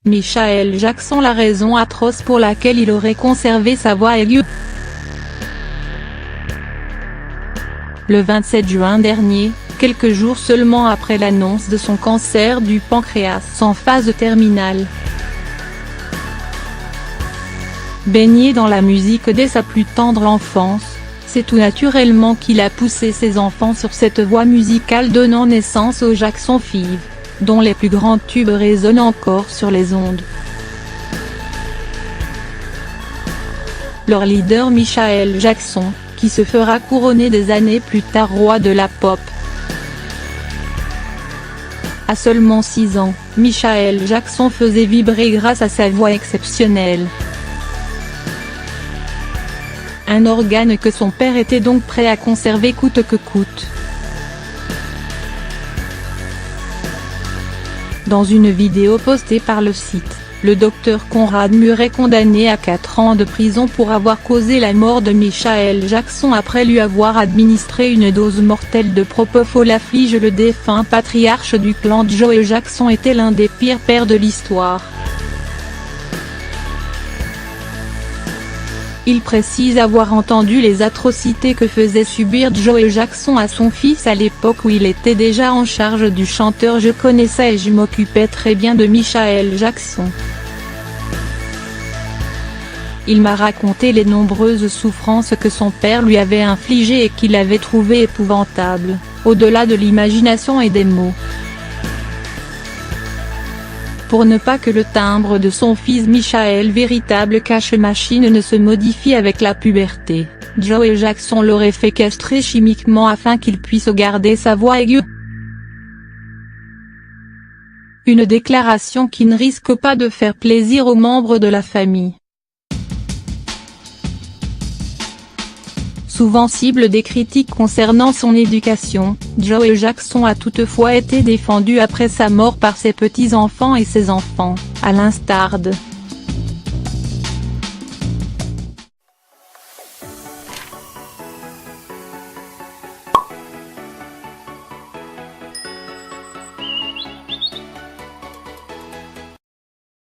Michael Jackson la raison atroce pour laquelle il aurait conservé sa voix aiguë. Le 27 juin dernier, quelques jours seulement après l'annonce de son cancer du pancréas en phase terminale. Baigné dans la musique dès sa plus tendre enfance, c'est tout naturellement qu'il a poussé ses enfants sur cette voie musicale donnant naissance aux Jackson 5, dont les plus grands tubes résonnent encore sur les ondes. Leur leader Michael Jackson, qui se fera couronner des années plus tard roi de la pop. À seulement 6 ans, Michael Jackson faisait vibrer grâce à sa voix exceptionnelle. Un organe que son père était donc prêt à conserver coûte que coûte. Dans une vidéo postée par le site, le docteur Conrad Murray condamné à 4 ans de prison pour avoir causé la mort de Michael Jackson après lui avoir administré une dose mortelle de propofol afflige le défunt patriarche du clan Joe Jackson était l'un des pires pères de l'histoire. Il précise avoir entendu les atrocités que faisait subir Joe Jackson à son fils à l'époque où il était déjà en charge du chanteur. Je connaissais et je m'occupais très bien de Michael Jackson. Il m'a raconté les nombreuses souffrances que son père lui avait infligées et qu'il avait trouvées épouvantables, au-delà de l'imagination et des mots. Pour ne pas que le timbre de son fils Michael, véritable cache-machine, ne se modifie avec la puberté, Joe Jackson l'aurait fait castrer chimiquement afin qu'il puisse garder sa voix aiguë. Une déclaration qui ne risque pas de faire plaisir aux membres de la famille. Souvent cible des critiques concernant son éducation, Joe Jackson a toutefois été défendu après sa mort par ses petits-enfants et ses enfants, à l'instar de